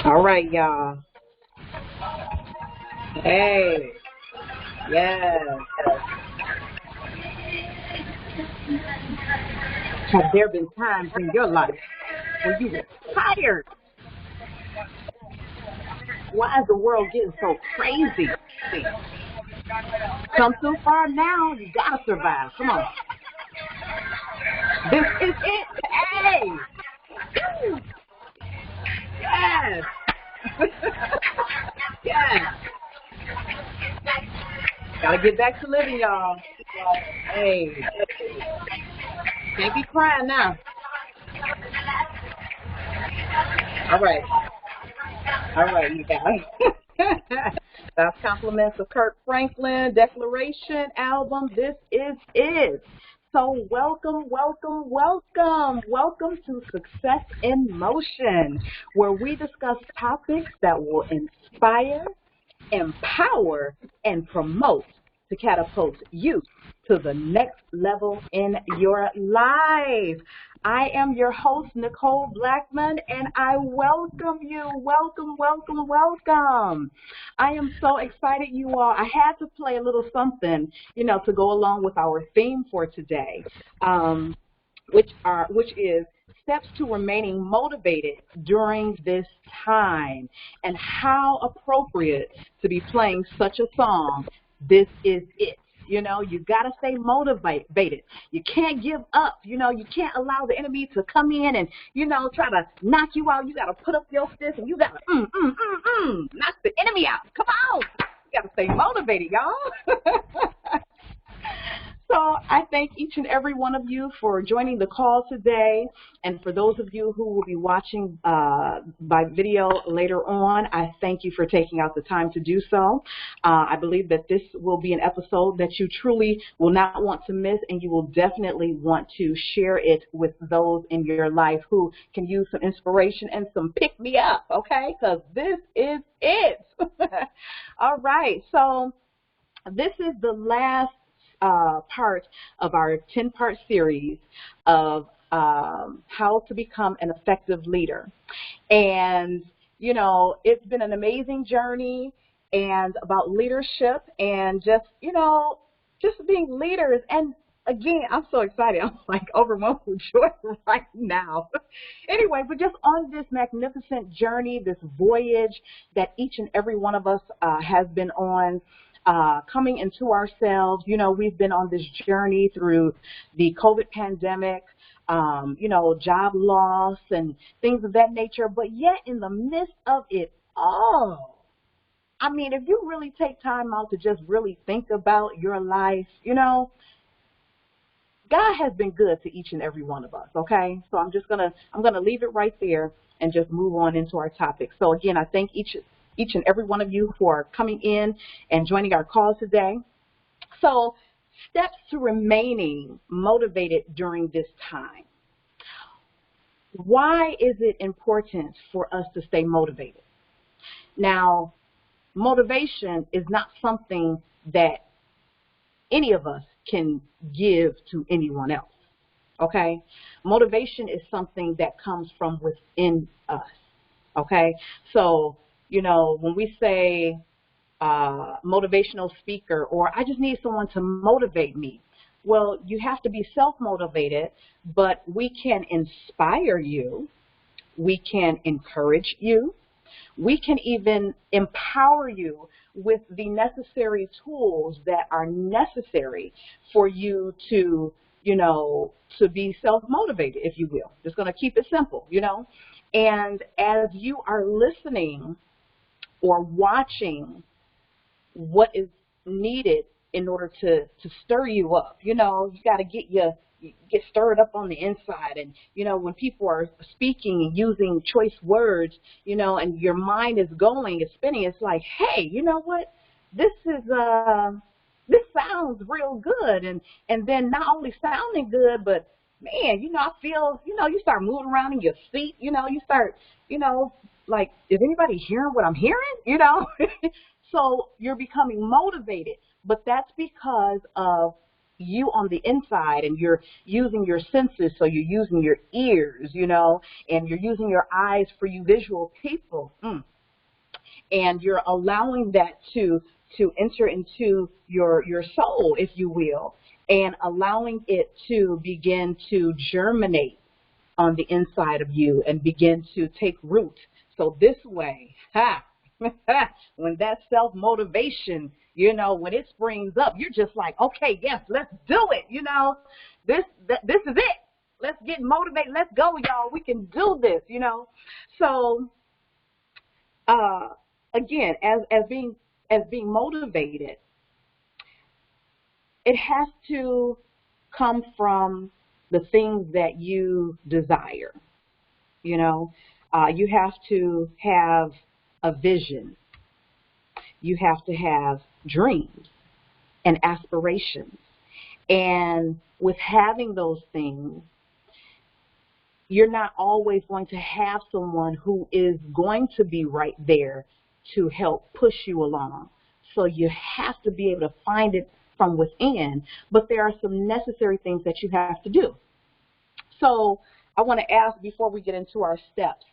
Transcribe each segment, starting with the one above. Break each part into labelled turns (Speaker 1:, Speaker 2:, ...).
Speaker 1: All right, y'all. Hey, yes. Have there been times in your life when you were tired? Why is the world getting so crazy? Come too far now, you gotta survive. Come on. This is it. Hey, yes. Yes. Gotta get back to living, y'all. Hey, can't be crying now. All right. All right, you guys. That's compliments of Kirk Franklin Declaration album. This is it. So welcome, welcome, welcome. Welcome to Success in Motion, where we discuss topics that will inspire, empower, and promote to catapult you to the next level in your life. I am your host, Nicole Blackman, and I welcome you. Welcome, welcome, welcome. I am so excited, you all. I had to play a little something, to go along with our theme for today, which is steps to remaining motivated during this time, and how appropriate to be playing such a song. This is it. You got to stay motivated. You can't give up. You can't allow the enemy to come in and, try to knock you out. You got to put up your fist and you got to, knock the enemy out. Come on. You got to stay motivated, y'all. So I thank each and every one of you for joining the call today. And for those of you who will be watching by video later on, I thank you for taking out the time to do so. I believe that this will be an episode that you truly will not want to miss, and you will definitely want to share it with those in your life who can use some inspiration and some pick-me-up, okay? Because this is it. All right, so this is the last part of our 10-part series of how to become an effective leader. And, it's been an amazing journey and about leadership and just being leaders. And again, I'm so excited. I'm like overwhelmed with joy right now. Anyway, but just on this magnificent journey, this voyage that each and every one of us has been on, coming into ourselves. We've been on this journey through the COVID pandemic, job loss and things of that nature. But yet in the midst of it all, I mean, if you really take time out to just really think about your life, God has been good to each and every one of us, okay? So I'm going to leave it right there and just move on into our topic. So again, I thank each and every one of you for coming in and joining our call today. So, steps to remaining motivated during this time. Why is it important for us to stay motivated? Now, motivation is not something that any of us can give to anyone else, okay? Motivation is something that comes from within us, okay? So, when we say motivational speaker, or I just need someone to motivate me, well, you have to be self-motivated, but we can inspire you. We can encourage you. We can even empower you with the necessary tools that are necessary for you to, to be self-motivated, if you will. Just going to keep it simple, And as you are listening or watching what is needed in order to stir you up. You got to get stirred up on the inside. And, when people are speaking and using choice words, and your mind is going, it's spinning, it's like, hey, you know what? This sounds real good. And then not only sounding good, but man, I feel, you start moving around in your seat, you start, like, is anybody hearing what I'm hearing? So you're becoming motivated, but that's because of you on the inside, and you're using your senses, so you're using your ears, you know, and you're using your eyes for you visual people, and you're allowing that to enter into your soul, if you will, and allowing it to begin to germinate on the inside of you and begin to take root. So this way, when that self-motivation, you know, when it springs up, you're just like, okay, yes, let's do it. You know, this is it. Let's get motivated. Let's go, y'all. We can do this, you know. So, again, as being motivated, it has to come from the things that you desire. You know, you have to have a vision. You have to have dreams and aspirations. And with having those things, you're not always going to have someone who is going to be right there to help push you along. So you have to be able to find it from within, but there are some necessary things that you have to do. So I want to ask, before we get into our steps,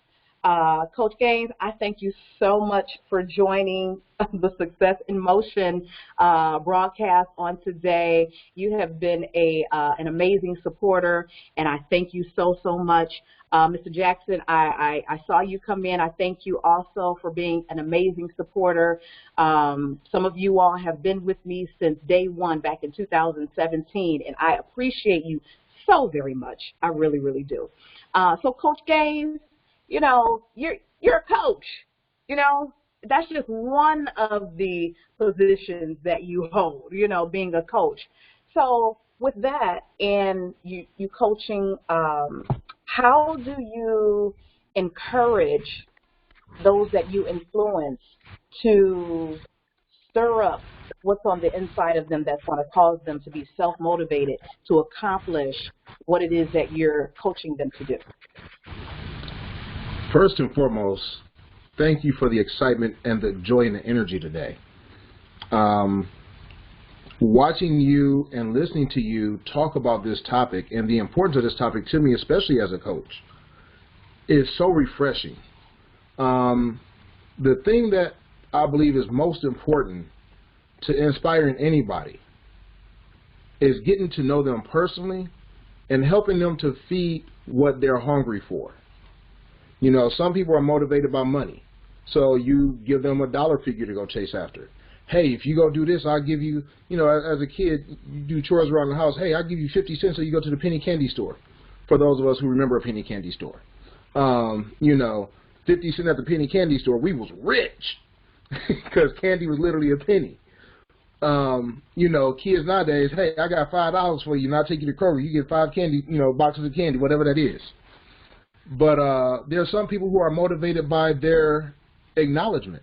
Speaker 1: Coach Gaines, I thank you so much for joining the Success in Motion broadcast on today. You have been an amazing supporter, and I thank you so much. Mr. Jackson, I saw you come in. I thank you also for being an amazing supporter. Some of you all have been with me since day one back in 2017, and I appreciate you so very much. I really, really do. So Coach Gaines, you know, you're a coach. You know, that's just one of the positions that you hold, you know, being a coach. So with that, and you coaching, how do you encourage those that you influence to stir up what's on the inside of them that's going to cause them to be self-motivated to accomplish what it is that you're coaching them to do?
Speaker 2: First and foremost, thank you for the excitement and the joy and the energy today. Watching you and listening to you talk about this topic and the importance of this topic to me, especially as a coach, is so refreshing. The thing that I believe is most important to inspiring anybody is getting to know them personally and helping them to feed what they're hungry for. You know, some people are motivated by money, so you give them a dollar figure to go chase after. Hey, if you go do this, I'll give you, you know, as a kid, you do chores around the house. Hey, I'll give you 50 cents so you go to the penny candy store. For those of us who remember a penny candy store. You know, 50 cents at the penny candy store, we was rich because candy was literally a penny. You know, kids nowadays, hey, I got $5 for you, and I'll take you to Kroger. You get 5 candy, you know, boxes of candy, whatever that is. But there are some people who are motivated by their acknowledgement.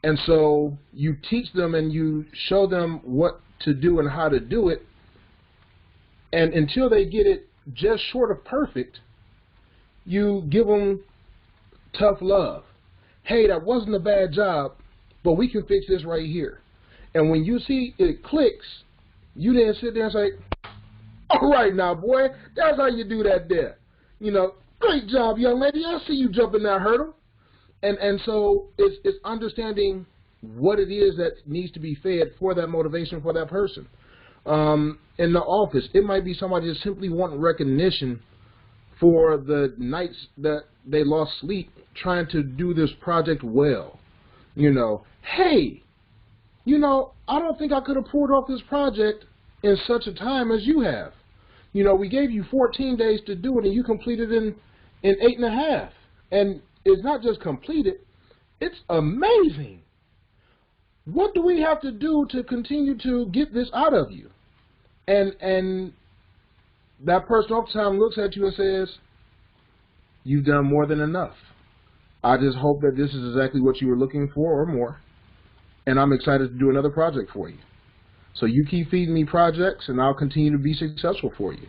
Speaker 2: And so you teach them and you show them what to do and how to do it. And until they get it just short of perfect, you give them tough love. Hey, that wasn't a bad job, but we can fix this right here. And when you see it clicks, you then sit there and say, all right now, boy, that's how you do that there. You know, great job, young lady. I see you jumping that hurdle. And so it's understanding what it is that needs to be fed for that motivation for that person. In the office, it might be somebody that simply wanting recognition for the nights that they lost sleep trying to do this project well. You know, hey, you know, I don't think I could have pulled off this project in such a time as you have. You know, we gave you 14 days to do it, and you completed in 8.5. And it's not just completed, it's amazing. What do we have to do to continue to get this out of you? And that person oftentimes looks at you and says, you've done more than enough. I just hope that this is exactly what you were looking for or more. And I'm excited to do another project for you. So you keep feeding me projects, and I'll continue to be successful for you.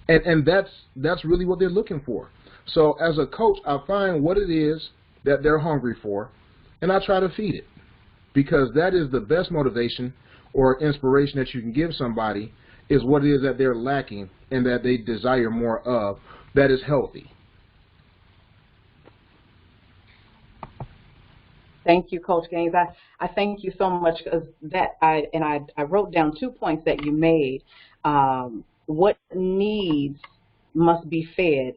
Speaker 2: And that's really what they're looking for. So as a coach, I find what it is that they're hungry for, and I try to feed it, because that is the best motivation or inspiration that you can give somebody, is what it is that they're lacking and that they desire more of that is healthy.
Speaker 1: Thank you, Coach Gaines. I thank you so much because I wrote down 2 points that you made. What needs must be fed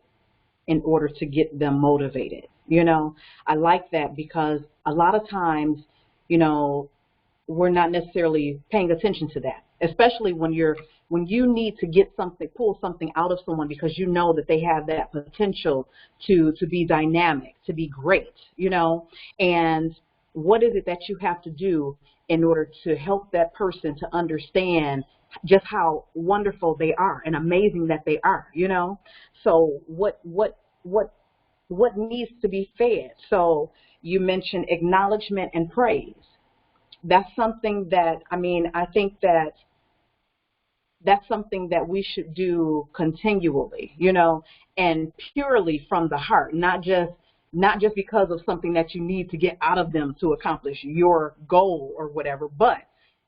Speaker 1: in order to get them motivated. You know, I like that because a lot of times, you know, we're not necessarily paying attention to that, especially when you need to get something, pull something out of someone because you know that they have that potential to be dynamic, to be great, you know, and what is it that you have to do in order to help that person to understand just how wonderful they are and amazing that they are, you know? So what needs to be fed? So you mentioned acknowledgement and praise. That's something that, I mean, I think that that's something that we should do continually, you know, and purely from the heart, not just because of something that you need to get out of them to accomplish your goal or whatever, but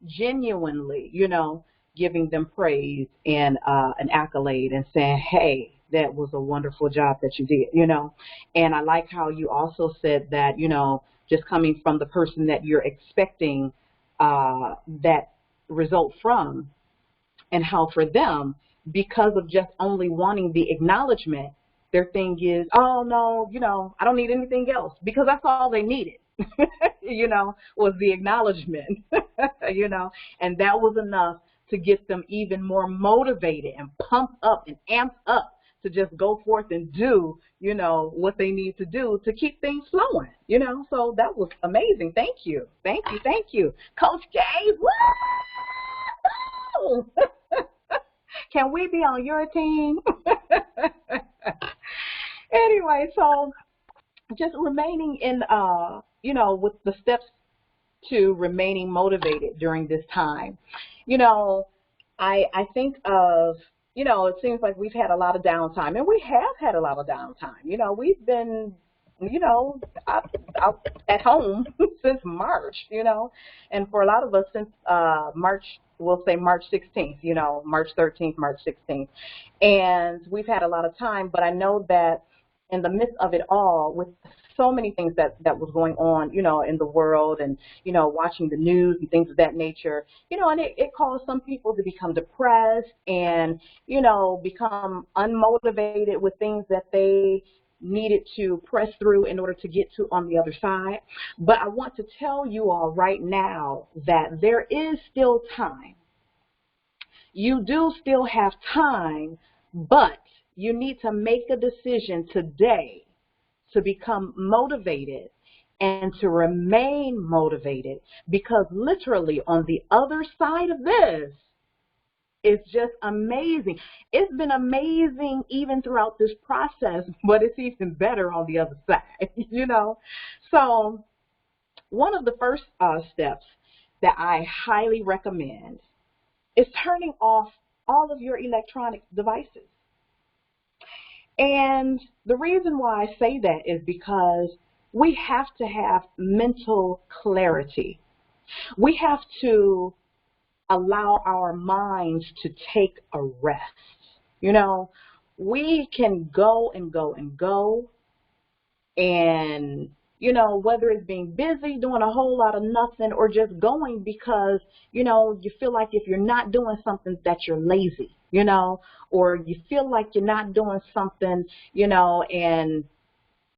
Speaker 1: genuinely, you know, giving them praise and an accolade and saying, hey, that was a wonderful job that you did, you know. And I like how you also said that, you know, just coming from the person that you're expecting that result from, and how for them, because of just only wanting the acknowledgement, their thing is, oh, no, you know, I don't need anything else, because that's all they needed, you know, was the acknowledgement, you know, and that was enough to get them even more motivated and pumped up and amped up to just go forth and do, you know, what they need to do to keep things flowing, you know. So that was amazing. Thank you. Thank you. Thank you. Coach Gabe, woo! Can we be on your team? Anyway, so just remaining in, you know, with the steps to remaining motivated during this time. You know, I think of, you know, it seems like we've had a lot of downtime, and we have had a lot of downtime. You know, we've been, you know, out at home since March, you know, and for a lot of us since March, we'll say March 16th, you know, March 13th, March 16th. And we've had a lot of time, but I know that in the midst of it all, with so many things that was going on, you know, in the world, and, you know, watching the news and things of that nature, you know, and it caused some people to become depressed and, you know, become unmotivated with things that they needed to press through in order to get to on the other side. But I want to tell you all right now that there is still time. You do still have time, but you need to make a decision today to become motivated and to remain motivated, because literally on the other side of this, it's just amazing. It's been amazing even throughout this process, but it's even better on the other side, you know. So one of the first steps that I highly recommend is turning off all of your electronic devices. And the reason why I say that is because we have to have mental clarity. We have to allow our minds to take a rest. You know, we can go and go and go, and, you know, whether it's being busy, doing a whole lot of nothing, or just going because, you know, you feel like if you're not doing something that you're lazy, you know, or you feel like you're not doing something, you know, and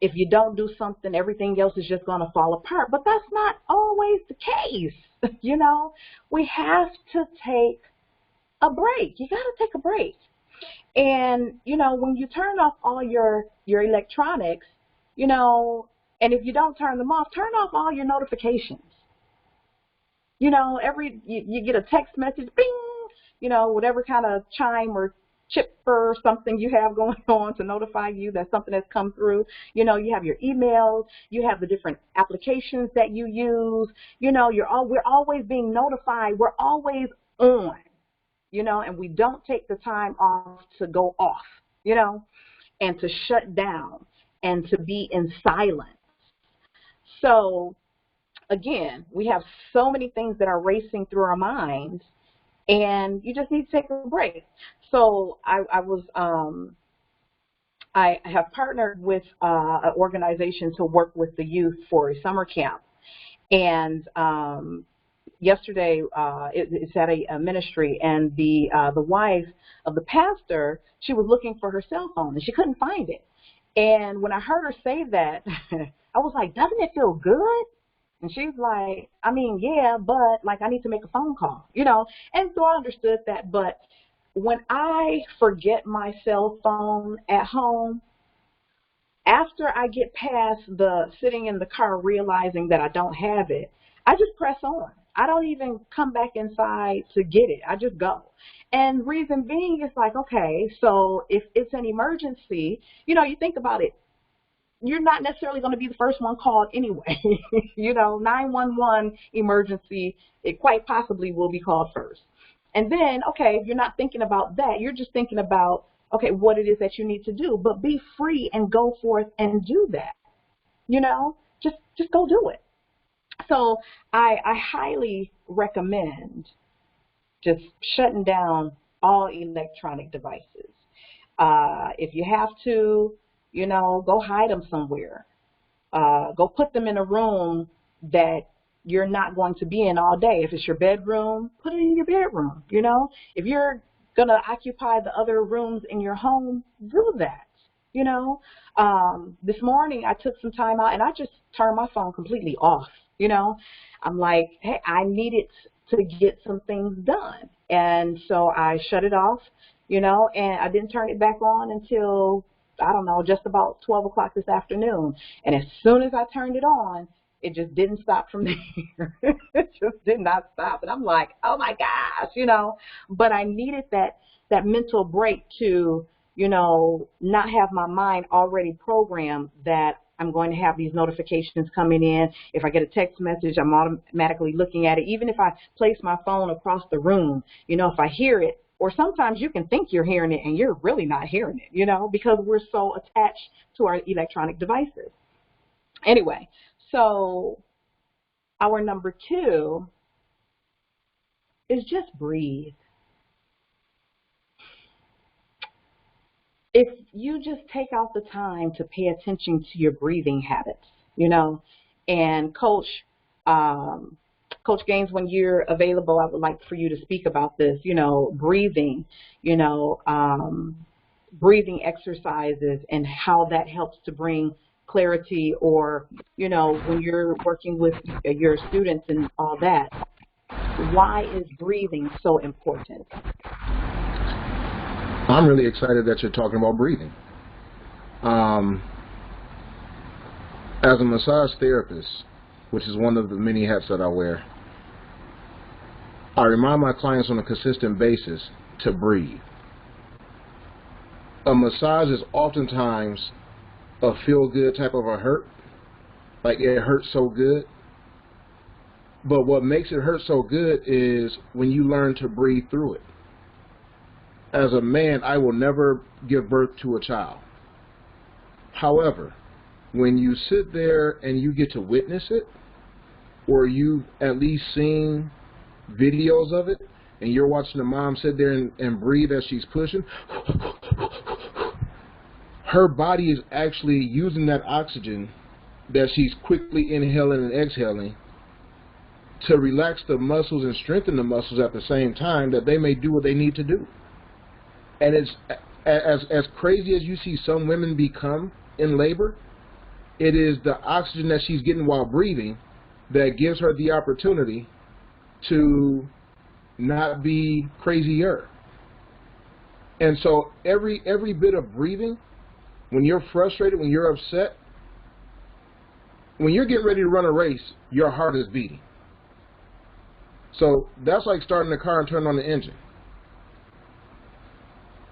Speaker 1: if you don't do something, everything else is just going to fall apart. But that's not always the case. You know, we have to take a break. You got to take a break. And, you know, when you turn off all your electronics, you know, and if you don't turn them off, turn off all your notifications. You know, you get a text message, bing, you know, whatever kind of chime or chip or something you have going on to notify you that something has come through. You know, you have your emails, you have the different applications that you use. You know, we're always being notified. We're always on, you know, and we don't take the time off to go off, you know, and to shut down and to be in silence. So again, we have so many things that are racing through our minds, and you just need to take a break. So I have partnered with an organization to work with the youth for a summer camp. And yesterday, it's at a ministry, and the wife of the pastor, she was looking for her cell phone, and she couldn't find it. And when I heard her say that, I was like, doesn't it feel good? And she's like, I mean, yeah, but like I need to make a phone call, you know. And so I understood that. But when I forget my cell phone at home, after I get past the sitting in the car realizing that I don't have it, I just press on. I don't even come back inside to get it. I just go. And reason being is like, okay, so if it's an emergency, you know, you think about it, you're not necessarily going to be the first one called anyway. You know, 911 emergency, it quite possibly will be called first. And then, okay, if you're not thinking about that, you're just thinking about, okay, what it is that you need to do. But be free and go forth and do that. You know, just go do it. So I highly recommend just shutting down all electronic devices. If you have to, you know, go hide them somewhere. Go put them in a room that you're not going to be in all day. If it's your bedroom, put it in your bedroom, you know. If you're going to occupy the other rooms in your home, do that, you know. This morning I took some time out and I just turned my phone completely off, you know. I'm like, hey, I needed to get some things done. And so I shut it off, you know, and I didn't turn it back on until, I don't know, just about 12 o'clock this afternoon. And as soon as I turned it on, it just didn't stop from there. It just did not stop. And I'm like, oh my gosh, you know, but I needed that mental break to, you know, not have my mind already programmed that I'm going to have these notifications coming in. If I get a text message, I'm automatically looking at it. Even if I place my phone across the room, you know, if I hear it, or sometimes you can think you're hearing it and you're really not hearing it, you know, because we're so attached to our electronic devices. Anyway, so our number 2 is just breathe. If you just take out the time to pay attention to your breathing habits, you know, and Coach Gaines, when you're available, I would like for you to speak about this, you know, breathing, you know, breathing exercises and how that helps to bring clarity, or, you know, when you're working with your students and all that. Why is breathing so important?
Speaker 2: I'm really excited that you're talking about breathing. As a massage therapist, which is one of the many hats that I wear, I remind my clients on a consistent basis to breathe. A massage is oftentimes a feel-good type of a hurt, like it hurts so good. But what makes it hurt so good is when you learn to breathe through it. As a man, I will never give birth to a child. However, when you sit there and you get to witness it, or you've at least seen videos of it, and you're watching the mom sit there and breathe as she's pushing, her body is actually using that oxygen that she's quickly inhaling and exhaling to relax the muscles and strengthen the muscles at the same time, that they may do what they need to do. And it's as crazy as you see some women become in labor, it is the oxygen that she's getting while breathing that gives her the opportunity to not be crazier. And so every bit of breathing, when you're frustrated, when you're upset, when you're getting ready to run a race, your heart is beating. So that's like starting the car and turning on the engine.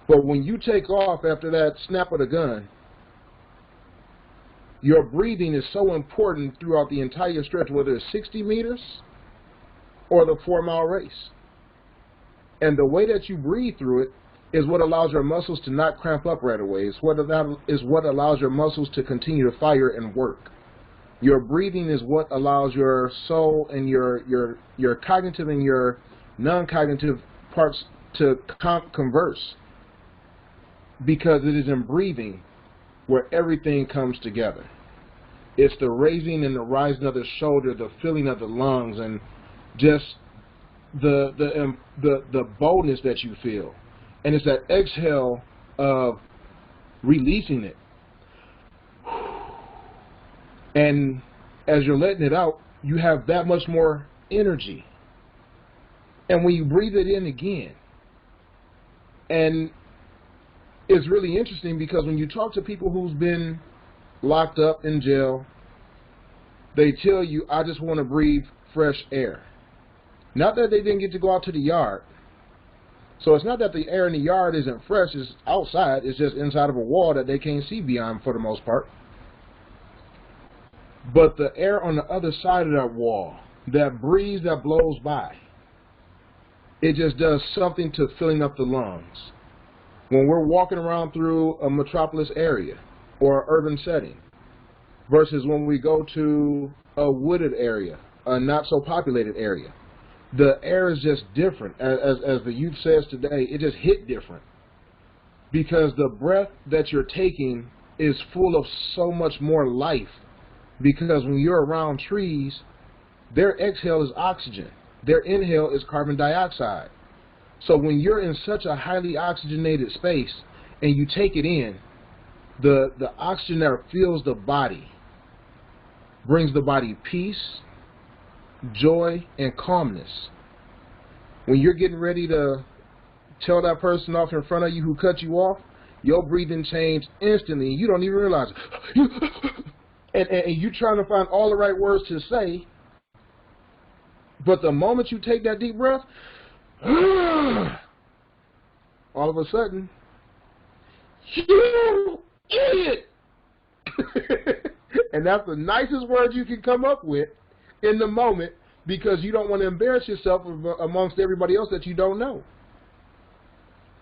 Speaker 2: But when you take off after that snap of the gun, your breathing is so important throughout the entire stretch, whether it's 60 meters or the 4-mile race. And the way that you breathe through it is what allows your muscles to not cramp up right away. It's what allows your muscles to continue to fire and work. Your breathing is what allows your soul and your cognitive and your non-cognitive parts to converse, because it is in breathing where everything comes together. It's the raising and the rising of the shoulder, the filling of the lungs, and just the boldness that you feel. And it's that exhale of releasing it. And as you're letting it out, you have that much more energy. And when you breathe it in again, and it's really interesting because when you talk to people who's been locked up in jail, they tell you, I just want to breathe fresh air. Not that they didn't get to go out to the yard. So it's not that the air in the yard isn't fresh, it's outside, it's just inside of a wall that they can't see beyond for the most part. But the air on the other side of that wall, that breeze that blows by, it just does something to filling up the lungs. When we're walking around through a metropolis area or an urban setting, versus when we go to a wooded area, a not so populated area, the air is just different. As the youth says today, it just hit different. Because the breath that you're taking is full of so much more life. Because when you're around trees, their exhale is oxygen. Their inhale is carbon dioxide. So when you're in such a highly oxygenated space and you take it in, the oxygen that fills the body brings the body peace, joy, and calmness. When you're getting ready to tell that person off in front of you who cut you off, your breathing changed instantly. You don't even realize it. and you're trying to find all the right words to say, but the moment you take that deep breath, all of a sudden, you idiot! And that's the nicest word you can come up with in the moment, because you don't want to embarrass yourself amongst everybody else that you don't know.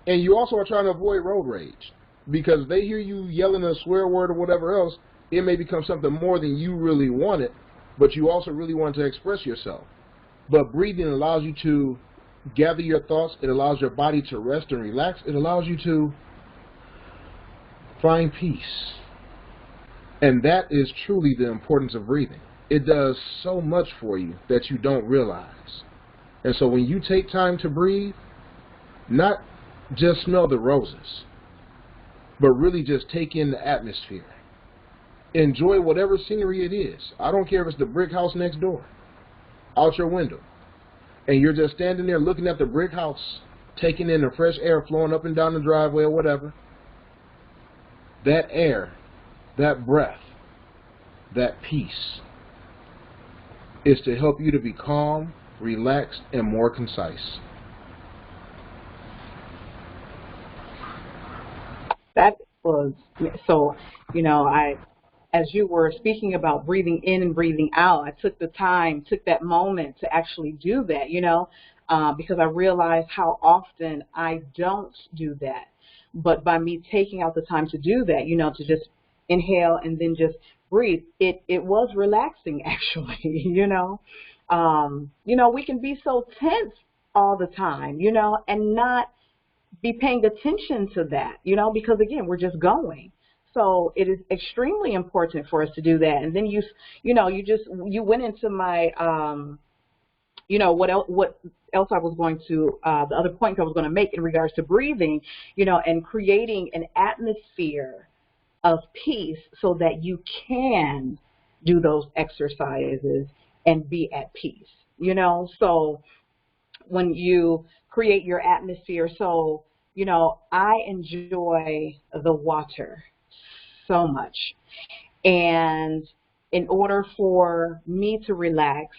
Speaker 2: And you also are trying to avoid road rage, because if they hear you yelling a swear word or whatever else, it may become something more than you really wanted, but you also really want to express yourself. But breathing allows you to gather your thoughts. It allows your body to rest and relax. It allows you to find peace. And that is truly the importance of breathing. It does so much for you that you don't realize. And so when you take time to breathe, not just smell the roses, but really just take in the atmosphere. Enjoy whatever scenery it is. I don't care if it's the brick house next door, out your window, and you're just standing there looking at the brick house, taking in the fresh air flowing up and down the driveway or whatever. That air, that breath, that peace is to help you to be calm, relaxed, and more concise.
Speaker 1: That was, so, as you were speaking about breathing in and breathing out, I took that moment to actually do that, because I realized how often I don't do that. But by me taking out the time to do that, to just inhale and then just breathe, it was relaxing, actually. We can be so tense all the time, and not be paying attention to that, because again, we're just going. So it is extremely important for us to do that. And then you went into my, what else I was going to, the other points I was going to make in regards to breathing, and creating an atmosphere of peace so that you can do those exercises and be at peace, So when you create your atmosphere, so, I enjoy the water so much. And in order for me to relax,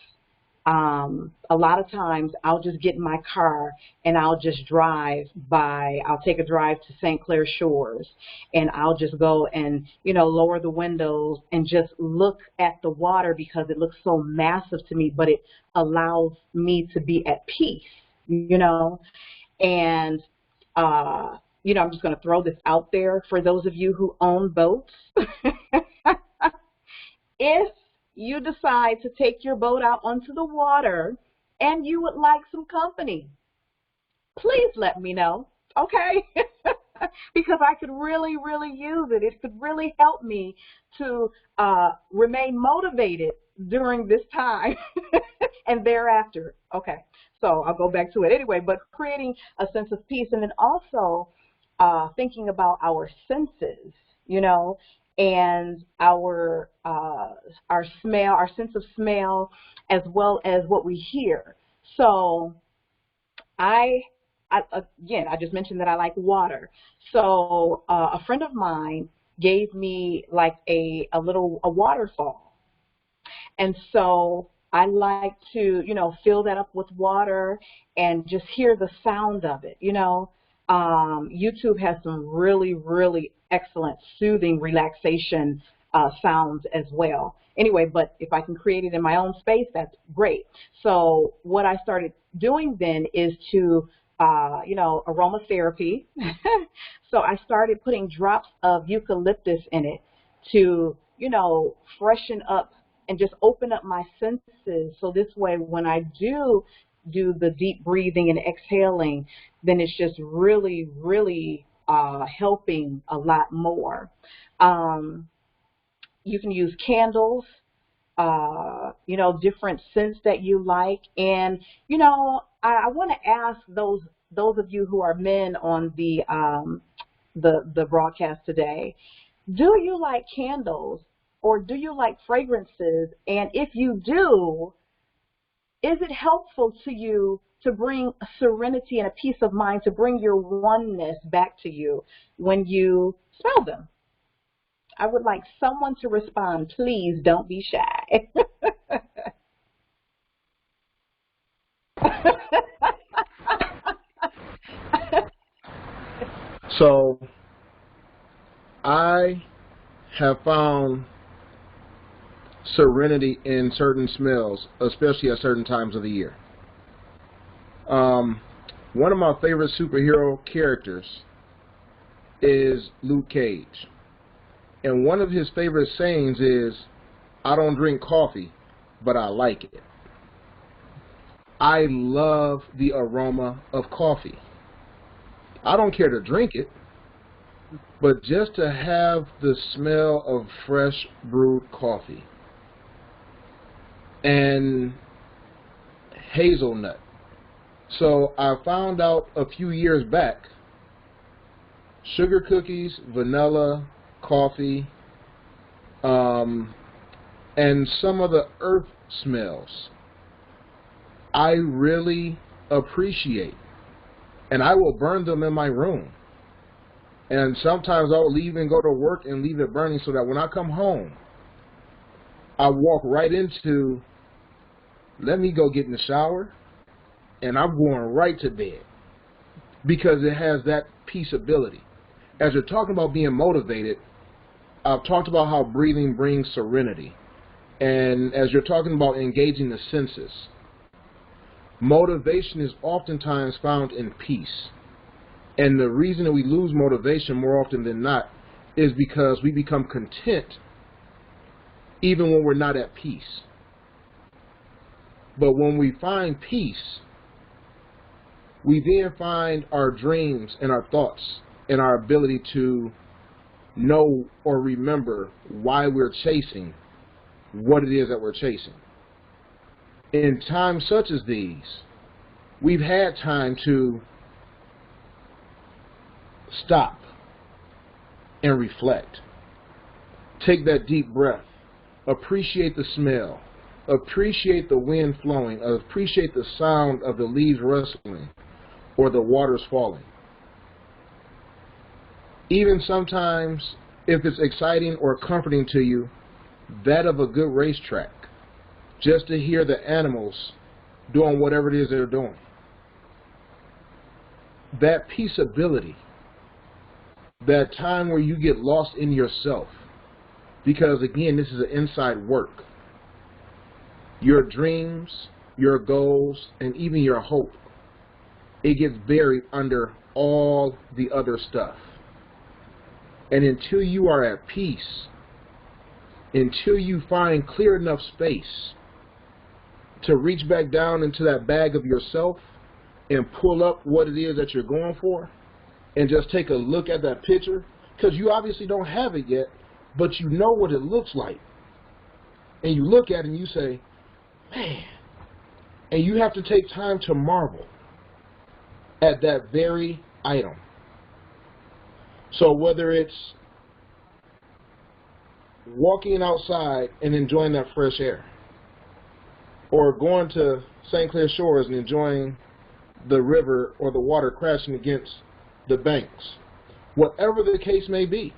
Speaker 1: a lot of times I'll just get in my car and I'll just I'll take a drive to St. Clair Shores, and I'll just go and, lower the windows and just look at the water, because it looks so massive to me, but it allows me to be at peace, and, I'm just going to throw this out there for those of you who own boats. If you decide to take your boat out onto the water and you would like some company, please let me know, okay? Because I could really, really use it. It could really help me to remain motivated during this time and thereafter. Okay, so I'll go back to it anyway, but creating a sense of peace, and then also thinking about our senses, you know, and our smell, our sense of smell, as well as what we hear. So again, I just mentioned that I like water. So a friend of mine gave me like a waterfall. And so I like to, you know, fill that up with water and just hear the sound of it, you know. YouTube has some really, really excellent soothing relaxation sounds as well. Anyway, but if I can create it in my own space, that's great. So what I started doing then is to, you know, aromatherapy. So I started putting drops of eucalyptus in it to, you know, freshen up and just open up my senses. So this way, when I do the deep breathing and exhaling, then it's just really, really helping a lot more. You can use candles, you know, different scents that you like. And, you know, I want to ask those of you who are men on the broadcast today, do you like candles or do you like fragrances? And if you do, is it helpful to you to bring serenity and a peace of mind, to bring your oneness back to you when you smell them? I would like someone to respond. Please don't be shy.
Speaker 2: So I have found serenity in certain smells, especially at certain times of the year. One of my favorite superhero characters is Luke Cage. And one of his favorite sayings is, I don't drink coffee, but I like it. I love the aroma of coffee. I don't care to drink it, but just to have the smell of fresh brewed coffee and hazelnut. So I found out a few years back, sugar cookies, vanilla, coffee, and some of the earth smells I really appreciate, and I will burn them in my room. And sometimes I'll leave and go to work and leave it burning so that when I come home, I walk right into, let me go get in the shower, and I'm going right to bed because it has that peaceability. As you're talking about being motivated, I've talked about how breathing brings serenity. And as you're talking about engaging the senses, motivation is oftentimes found in peace. And the reason that we lose motivation more often than not is because we become content even when we're not at peace. But when we find peace, we then find our dreams and our thoughts and our ability to know or remember why we're chasing what it is that we're chasing. In times such as these, we've had time to stop and reflect. Take that deep breath. Appreciate the smell. Appreciate the wind flowing. Appreciate the sound of the leaves rustling or the waters falling. Even sometimes, if it's exciting or comforting to you, that of a good racetrack, just to hear the animals doing whatever it is they're doing. That peaceability, that time where you get lost in yourself, because again, this is an inside work. Your dreams, your goals, and even your hope, it gets buried under all the other stuff. And until you are at peace, until you find clear enough space to reach back down into that bag of yourself and pull up what it is that you're going for and just take a look at that picture, because you obviously don't have it yet, but you know what it looks like. And you look at it and you say, man, and you have to take time to marvel at that very item. So whether it's walking outside and enjoying that fresh air, or going to St. Clair Shores and enjoying the river or the water crashing against the banks, whatever the case may be,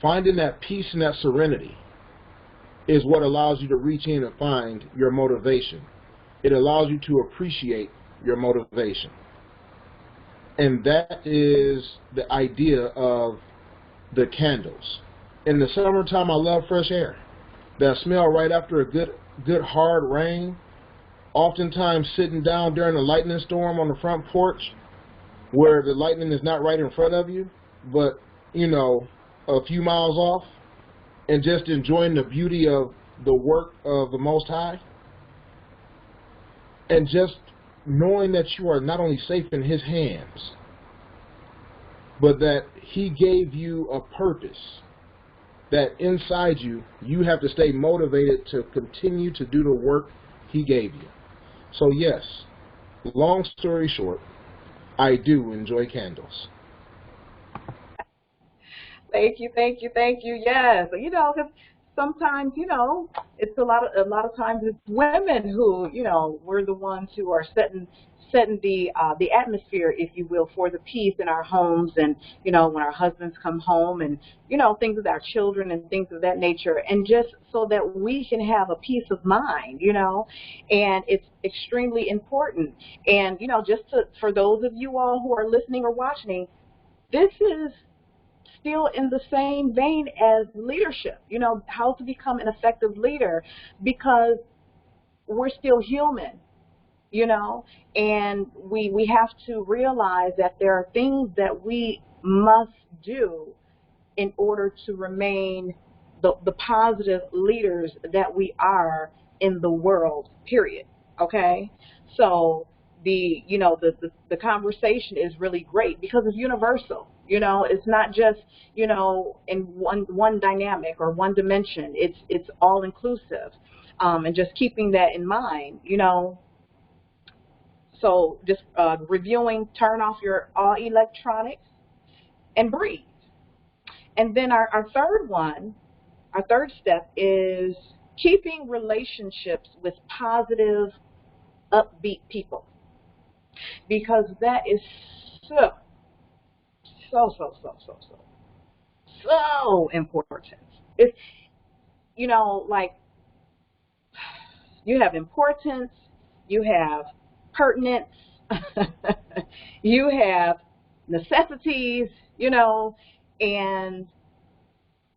Speaker 2: finding that peace and that serenity is what allows you to reach in and find your motivation. It allows you to appreciate your motivation. And that is the idea of the candles. In the summertime, I love fresh air. That smell right after a good hard rain. Oftentimes sitting down during a lightning storm on the front porch where the lightning is not right in front of you, but, you know, a few miles off, and just enjoying the beauty of the work of the Most High. And just knowing that you are not only safe in His hands, but that He gave you a purpose, that inside you, you have to stay motivated to continue to do the work He gave you. So yes, long story short, I do enjoy candles.
Speaker 1: Thank you, thank you, thank you. Yes, you know, 'cause sometimes, you know, it's a lot of times it's women who, you know, we're the ones who are setting the atmosphere, if you will, for the peace in our homes, and, you know, when our husbands come home, and, you know, things with our children and things of that nature, and just so that we can have a peace of mind, you know, and it's extremely important. And, you know, just for those of you all who are listening or watching, this is still in the same vein as leadership, you know, how to become an effective leader, because we're still human, you know, and we have to realize that there are things that we must do in order to remain the positive leaders that we are in the world, period. Okay? So the conversation is really great because it's universal. You know, it's not just, you know, in one dynamic or one dimension. It's all inclusive. And just keeping that in mind, you know. So just reviewing, turn off all electronics and breathe. And then our third step is keeping relationships with positive, upbeat people, because that is so important. It's, you know, like, you have importance, you have pertinence, you have necessities, you know, and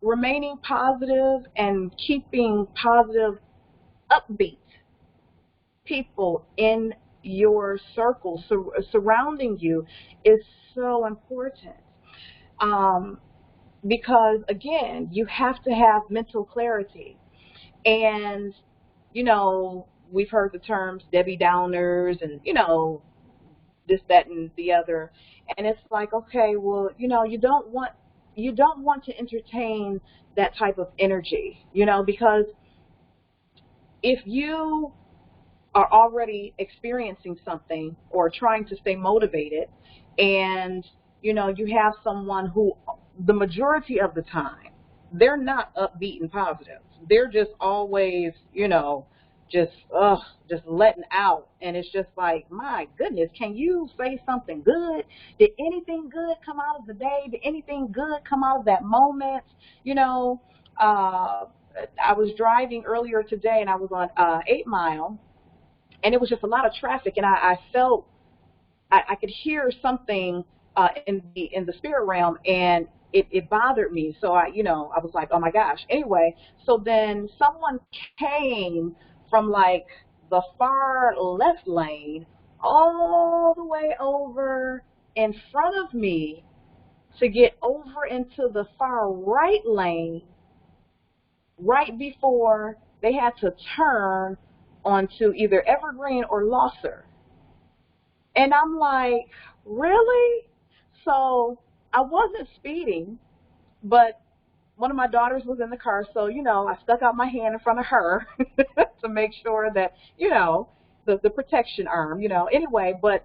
Speaker 1: remaining positive and keeping positive, upbeat people in your circle surrounding you is so important. Because, again, you have to have mental clarity. And, you know, we've heard the terms Debbie Downers and, you know, this, that, and the other. And it's like, okay, well, you know, you don't want to entertain that type of energy, you know, because if you are already experiencing something or trying to stay motivated, and, you know, you have someone who the majority of the time, they're not upbeat and positive. They're just always, you know, just letting out. And it's just like, my goodness, can you say something good? Did anything good come out of the day? Did anything good come out of that moment? You know, I was driving earlier today, and I was on 8 Mile, and it was just a lot of traffic, and I felt I could hear something in the spirit realm, and it bothered me. So I was like, oh my gosh. Anyway, so then someone came from like the far left lane all the way over in front of me to get over into the far right lane right before they had to turn onto either Evergreen or Losser. And I'm like, really? So I wasn't speeding, but one of my daughters was in the car, so, I stuck out my hand in front of her to make sure that, the protection arm, anyway, but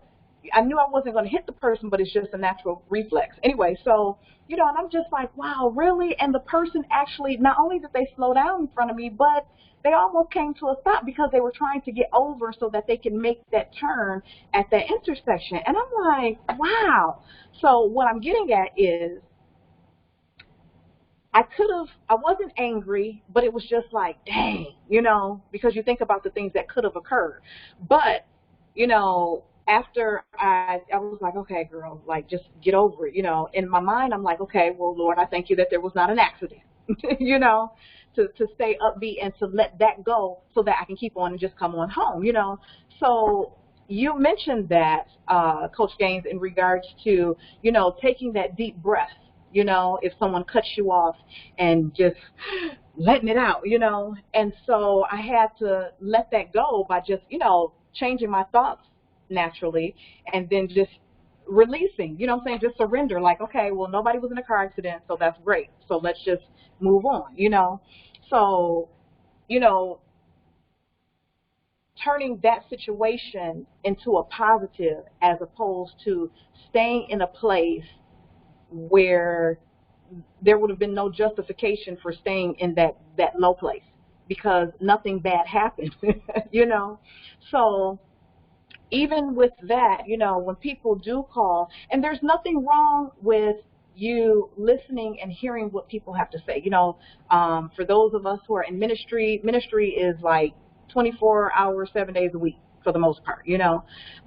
Speaker 1: I knew I wasn't going to hit the person, but it's just a natural reflex. Anyway, so, and I'm just like, wow, really? And the person actually, not only did they slow down in front of me, but they almost came to a stop because they were trying to get over so that they can make that turn at that intersection. And I'm like, wow. So what I'm getting at is, I wasn't angry, but it was just like, dang, because you think about the things that could have occurred. But, after I was like, okay, girl, like, just get over it, In my mind, I'm like, okay, well, Lord, I thank you that there was not an accident, to stay upbeat and to let that go so that I can keep on and just come on home, So you mentioned that, Coach Gaines, in regards to, taking that deep breath. If someone cuts you off and just letting it out, And so I had to let that go by just, changing my thoughts naturally and then just releasing, what I'm saying? Just surrender, like, okay, well, nobody was in a car accident, so that's great. So let's just move on, So, turning that situation into a positive as opposed to staying in a place where there would have been no justification for staying in that low place because nothing bad happened, So even with that, when people do call, and there's nothing wrong with you listening and hearing what people have to say. For those of us who are in ministry is like 24 hours, 7 days a week for the most part,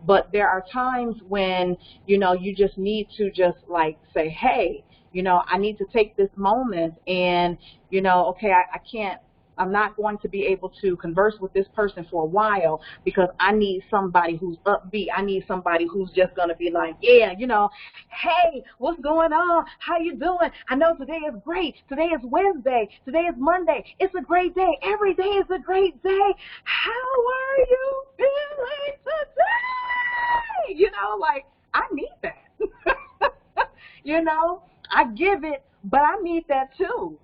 Speaker 1: But there are times when, you just need to just like say, hey, I need to take this moment and, okay, I can't, I'm not going to be able to converse with this person for a while because I need somebody who's upbeat. I need somebody who's just going to be like, yeah, hey, what's going on? How you doing? I know today is great. Today is Wednesday. Today is Monday. It's a great day. Every day is a great day. How are you feeling today? Like, I need that. I give it, but I need that too,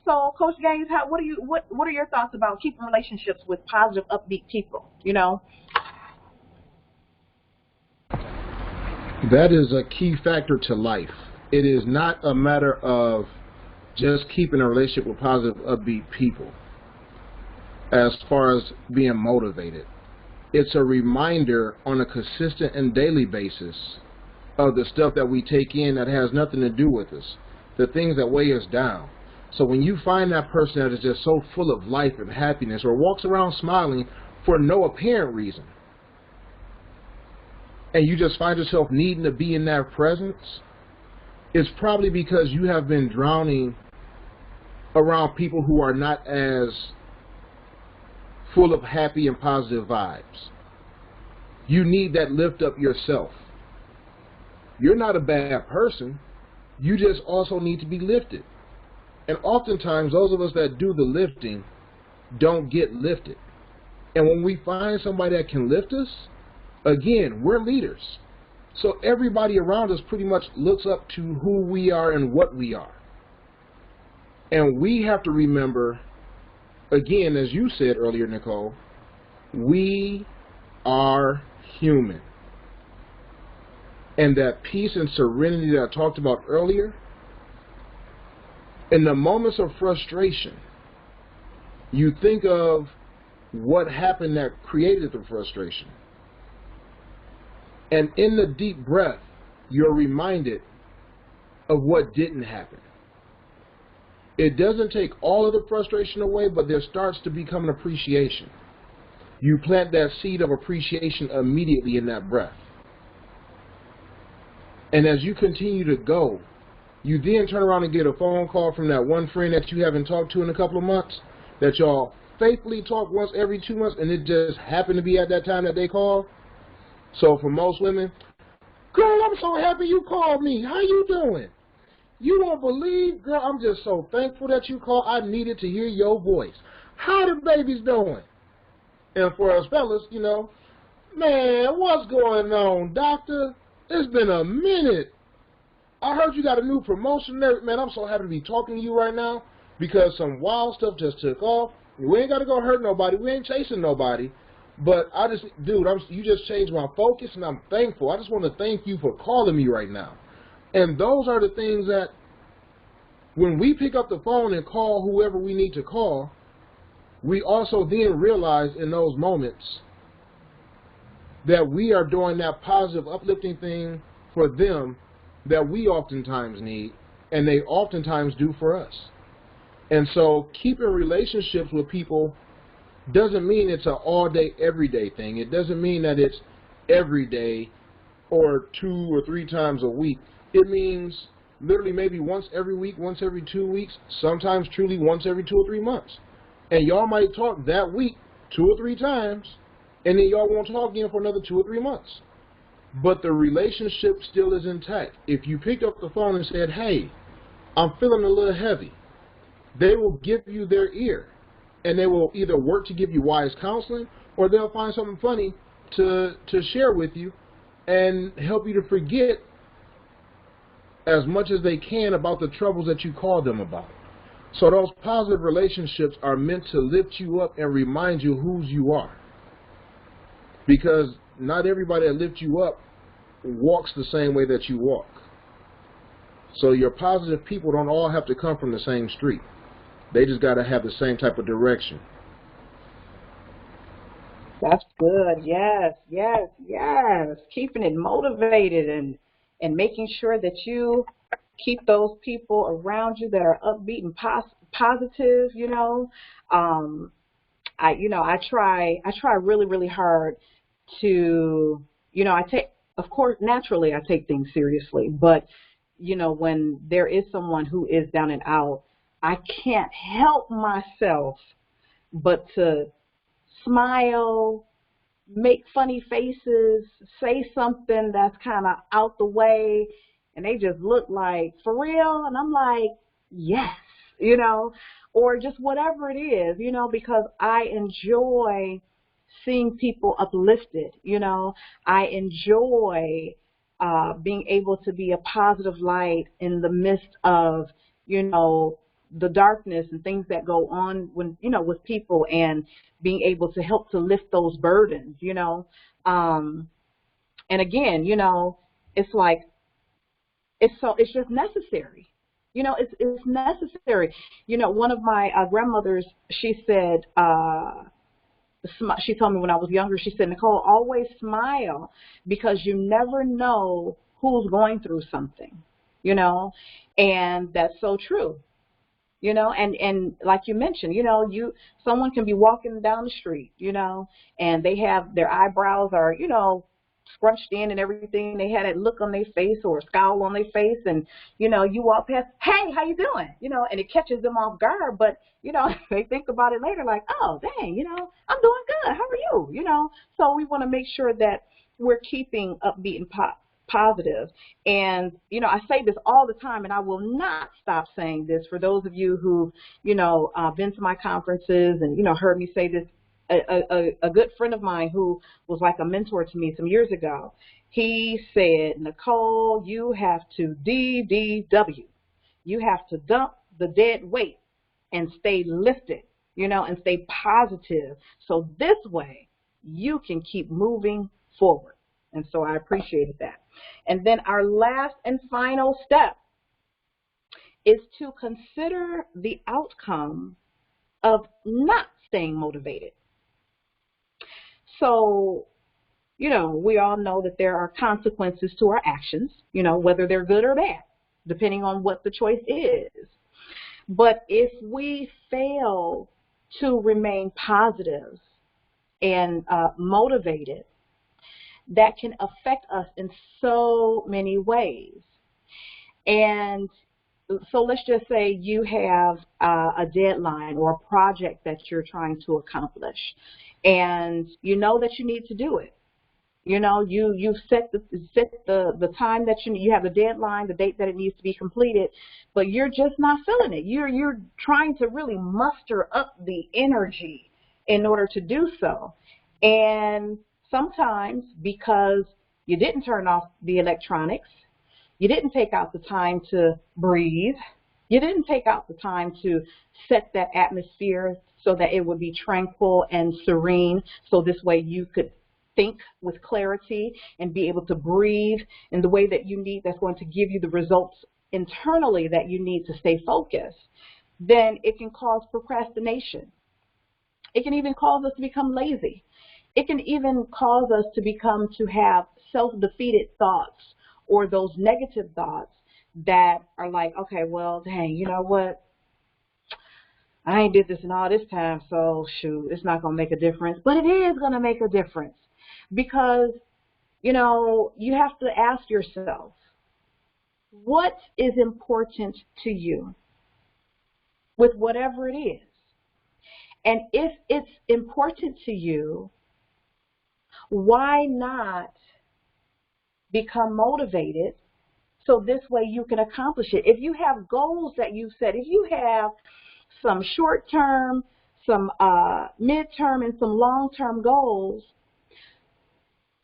Speaker 1: So, Coach Gaines, what are your thoughts about keeping relationships with positive, upbeat people,
Speaker 2: That is a key factor to life. It is not a matter of just keeping a relationship with positive, upbeat people as far as being motivated. It's a reminder on a consistent and daily basis of the stuff that we take in that has nothing to do with us, the things that weigh us down. So when you find that person that is just so full of life and happiness or walks around smiling for no apparent reason, and you just find yourself needing to be in that presence, it's probably because you have been drowning around people who are not as full of happy and positive vibes. You need that lift up yourself. You're not a bad person. You just also need to be lifted. And oftentimes, those of us that do the lifting don't get lifted. And when we find somebody that can lift us, again, we're leaders. So everybody around us pretty much looks up to who we are and what we are. And we have to remember, again, as you said earlier, Nicole, we are human. And that peace and serenity that I talked about earlier, in the moments of frustration, you think of what happened that created the frustration. And in the deep breath, you're reminded of what didn't happen. It doesn't take all of the frustration away, but there starts to become an appreciation. You plant that seed of appreciation immediately in that breath. And as you continue to go, you then turn around and get a phone call from that one friend that you haven't talked to in a couple of months, that y'all faithfully talk once every 2 months, and it just happened to be at that time that they call. So for most women, girl, I'm so happy you called me. How you doing? You won't believe, girl, I'm just so thankful that you called. I needed to hear your voice. How the babies doing? And for us fellas, Man, what's going on, doctor? It's been a minute. I heard you got a new promotion there. Man, I'm so happy to be talking to you right now because some wild stuff just took off. We ain't got to go hurt nobody. We ain't chasing nobody. But dude, you just changed my focus, and I'm thankful. I just want to thank you for calling me right now. And those are the things that when we pick up the phone and call whoever we need to call, we also then realize in those moments that we are doing that positive, uplifting thing for them that we oftentimes need, and they oftentimes do for us. And so keeping relationships with people doesn't mean it's an all-day, everyday thing. It doesn't mean that it's every day or 2 or 3 times a week. It means literally maybe once every week, once every 2 weeks, sometimes truly once every 2 or 3 months. And y'all might talk that week 2 or 3 times, and then y'all won't talk again for another 2 or 3 months. But the relationship still is intact. If you picked up the phone and said, hey, I'm feeling a little heavy, they will give you their ear. And they will either work to give you wise counseling, or they'll find something funny to share with you and help you to forget as much as they can about the troubles that you called them about. So those positive relationships are meant to lift you up and remind you whose you are. Because not everybody that lifts you up walks the same way that you walk. So your positive people don't all have to come from the same street. They just got to have the same type of direction.
Speaker 1: That's good. Yes, yes, yes. Keeping it motivated and making sure that you keep those people around you that are upbeat and positive. I try really, really hard to, of course, naturally I take things seriously, but when there is someone who is down and out, I can't help myself but to smile, make funny faces, say something that's kind of out the way, and they just look like, for real? And I'm like, yes, or just whatever it is, because I enjoy seeing people uplifted. I enjoy being able to be a positive light in the midst of, the darkness and things that go on when, with people, and being able to help to lift those burdens, and again, it's like, it's just necessary. It's necessary. One of my grandmothers, she said, she told me when I was younger, she said, Nicole, always smile because you never know who's going through something, and that's so true. And like you mentioned, someone can be walking down the street, and they have their eyebrows are, scrunched in and everything. They had that look on their face or a scowl on their face, and, you walk past, hey, how you doing? And it catches them off guard, but, they think about it later like, oh, dang, I'm doing good. How are you? So we want to make sure that we're keeping upbeat and positive. And, I say this all the time, and I will not stop saying this for those of you who, been to my conferences and, heard me say this. A good friend of mine who was like a mentor to me some years ago, he said, Nicole, you have to DDW. You have to dump the dead weight and stay lifted, and stay positive. So this way you can keep moving forward. And so I appreciated that. And then our last and final step is to consider the outcome of not staying motivated. So, we all know that there are consequences to our actions, whether they're good or bad, depending on what the choice is. But if we fail to remain positive and motivated, that can affect us in so many ways. And so let's just say you have a deadline or a project that you're trying to accomplish, and you know that you need to do it. You've set the time that you have the deadline, the date that it needs to be completed, but you're just not feeling it. You're trying to really muster up the energy in order to do so. And sometimes because you didn't turn off the electronics, you didn't take out the time to breathe, you didn't take out the time to set that atmosphere so that it would be tranquil and serene, so this way you could think with clarity and be able to breathe in the way that you need, that's going to give you the results internally that you need to stay focused, then it can cause procrastination. It can even cause us to become lazy. It can even cause us to have self-defeated thoughts, or those negative thoughts that are like, okay, well, dang, you know what? I ain't did this in all this time, so shoot, it's not going to make a difference. But it is going to make a difference, because, you know, you have to ask yourself, what is important to you with whatever it is? And if it's important to you, why not become motivated so this way you can accomplish it? If you have goals that you set, if you have some short-term, some mid-term, and some long-term goals,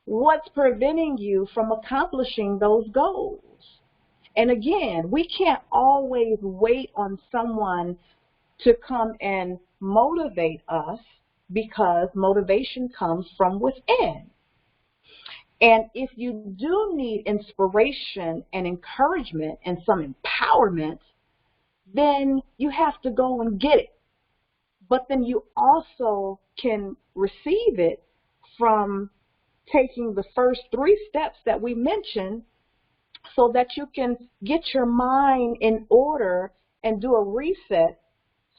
Speaker 1: what's preventing you from accomplishing those goals? And again, we can't always wait on someone to come and motivate us, because motivation comes from within. And if you do need inspiration and encouragement and some empowerment, then you have to go and get it. But then you also can receive it from taking the first 3 steps that we mentioned, so that you can get your mind in order and do a reset,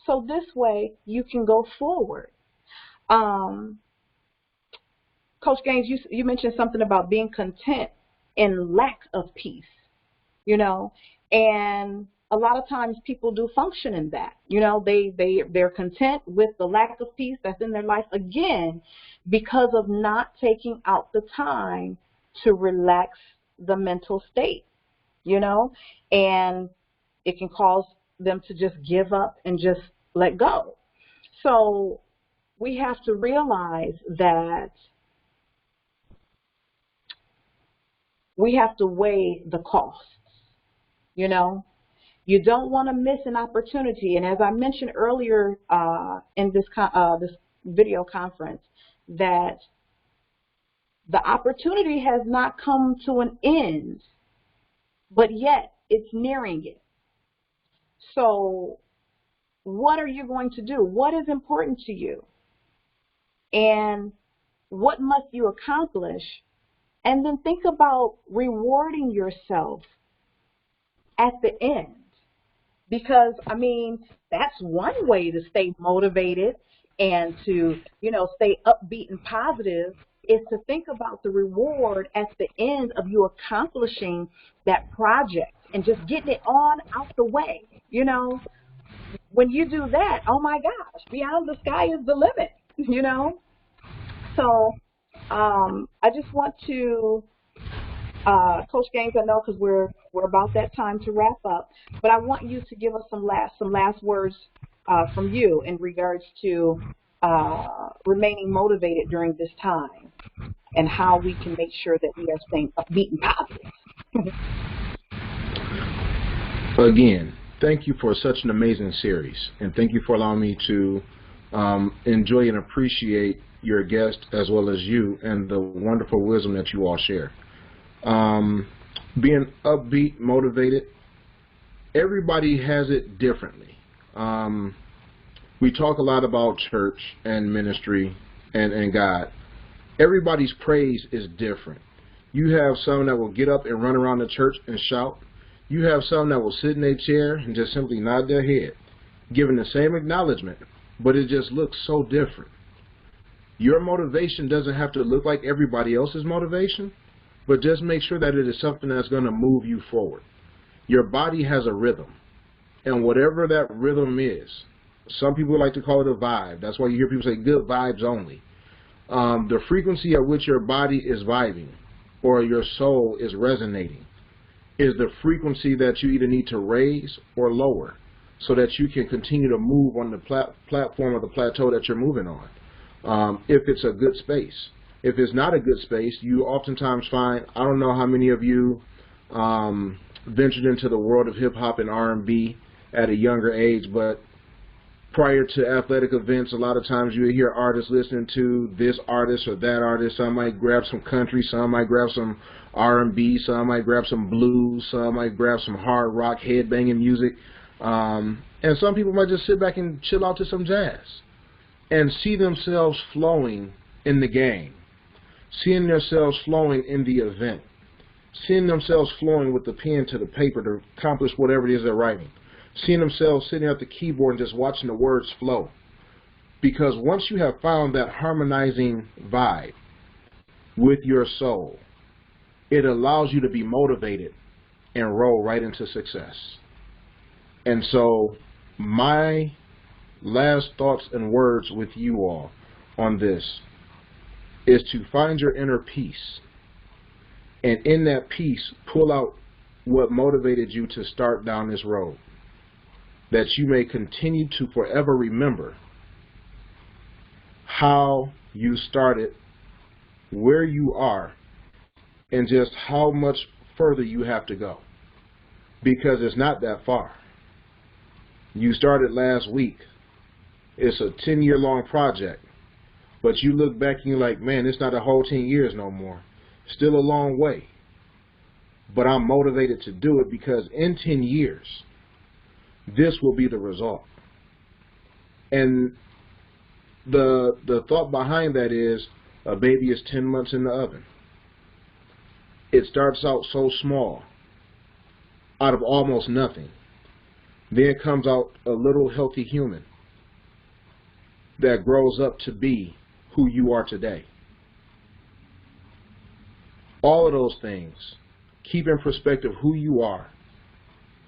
Speaker 1: so this way you can go forward. Coach Gaines, you mentioned something about being content in lack of peace, you know, and a lot of times people do function in that. You know, they're content with the lack of peace that's in their life, again, because of not taking out the time to relax the mental state, you know, and it can cause them to just give up and just let go. So we have to realize that we have to weigh the costs, you know. You don't want to miss an opportunity. And as I mentioned earlier in this video conference, that the opportunity has not come to an end, but yet it's nearing it. So what are you going to do? What is important to you? And what must you accomplish? And then think about rewarding yourself at the end. Because, I mean, that's one way to stay motivated and to, you know, stay upbeat and positive, is to think about the reward at the end of you accomplishing that project and just getting it on out the way. You know, when you do that, oh my gosh, beyond the sky is the limit, you know. So I just want to, Coach Gaines, I know because we're about that time to wrap up, but I want you to give us some last words from you in regards to remaining motivated during this time, and how we can make sure that we are staying upbeat and positive.
Speaker 2: Again, thank you for such an amazing series, and thank you for allowing me to enjoy and appreciate your guest as well as you and the wonderful wisdom that you all share. Being upbeat, motivated, everybody has it differently. We talk a lot about church and ministry and God. Everybody's praise is different. You have some that will get up and run around the church and shout. You have some that will sit in a chair and just simply nod their head, giving the same acknowledgement, but it just looks so different. Your motivation doesn't have to look like everybody else's motivation, but just make sure that it is something that's going to move you forward. Your body has a rhythm, and whatever that rhythm is, some people like to call it a vibe. That's why you hear people say good vibes only. The frequency at which your body is vibing or your soul is resonating is the frequency that you either need to raise or lower, so that you can continue to move on the platform or the plateau that you're moving on, if it's a good space. If it's not a good space, you oftentimes find, I don't know how many of you ventured into the world of hip-hop and R&B at a younger age, but prior to athletic events, a lot of times you hear artists listening to this artist or that artist. Some might grab some country, some might grab some R&B, some might grab some blues, some might grab some hard rock, headbanging music, and some people might just sit back and chill out to some jazz and see themselves flowing in the game, seeing themselves flowing in the event, seeing themselves flowing with the pen to the paper to accomplish whatever it is they're writing, seeing themselves sitting at the keyboard and just watching the words flow. Because once you have found that harmonizing vibe with your soul, it allows you to be motivated and roll right into success. And so my last thoughts and words with you all on this is to find your inner peace, and in that peace pull out what motivated you to start down this road, that you may continue to forever remember how you started, where you are, and just how much further you have to go, because it's not that far. You started last week. It's a 10-year-long project, but you look back and you're like, man, it's not a whole 10 years no more. Still a long way. But I'm motivated to do it because in 10 years, this will be the result. And the thought behind that is a baby is 10 months in the oven. It starts out so small, out of almost nothing. Then comes out a little healthy human that grows up to be who you are today. All of those things, keep in perspective who you are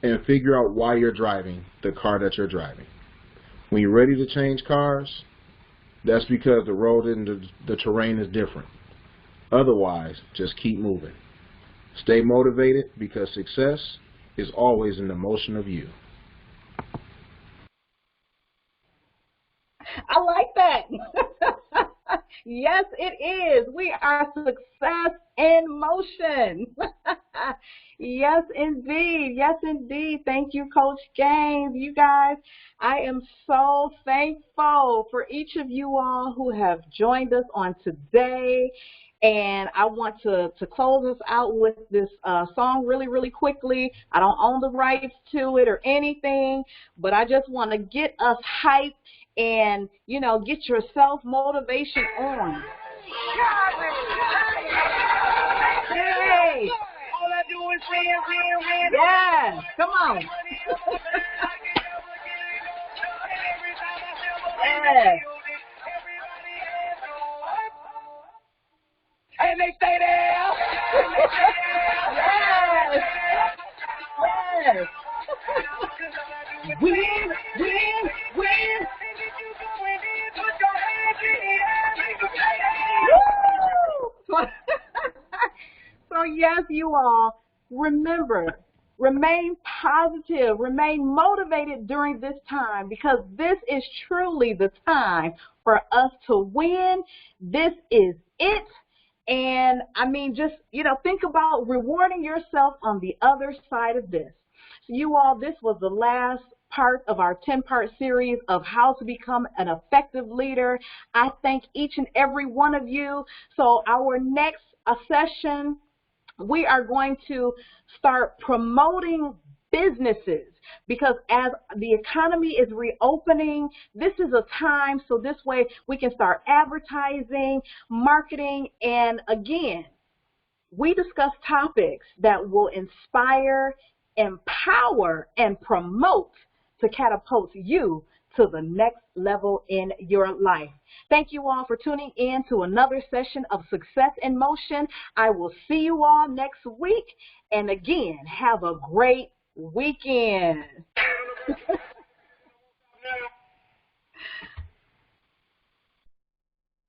Speaker 2: and figure out why you're driving the car that you're driving. When you're ready to change cars, that's because the road and the terrain is different. Otherwise, just keep moving. Stay motivated, because success is always in the motion of you.
Speaker 1: I like that. Yes, it is. We are success in motion. Yes, indeed. Yes, indeed. Thank you, Coach Gaines. You guys, I am so thankful for each of you all who have joined us on today. And I want to close us out with this song really, really quickly. I don't own the rights to it or anything, but I just want to get us hyped and, you know, get your self-motivation on. Hey!
Speaker 3: All I do is win.
Speaker 1: Yes, come on. Yes.
Speaker 3: And they stay there.
Speaker 1: Yes. Yes.
Speaker 3: Win.
Speaker 1: So yes, you all, remember, remain positive, remain motivated during this time, because this is truly the time for us to win. This is it. And I mean, just, you know, think about rewarding yourself on the other side of this. So you all, this was the last part of our 10-part series of how to become an effective leader. I thank each and every one of you. So our next session, we are going to start promoting businesses, because as the economy is reopening, this is a time so this way we can start advertising, marketing, and again, we discuss topics that will inspire, empower, and promote to catapult you to the next level in your life. Thank you all for tuning in to another session of Success in Motion. I will see you all next week. And again, have a great weekend.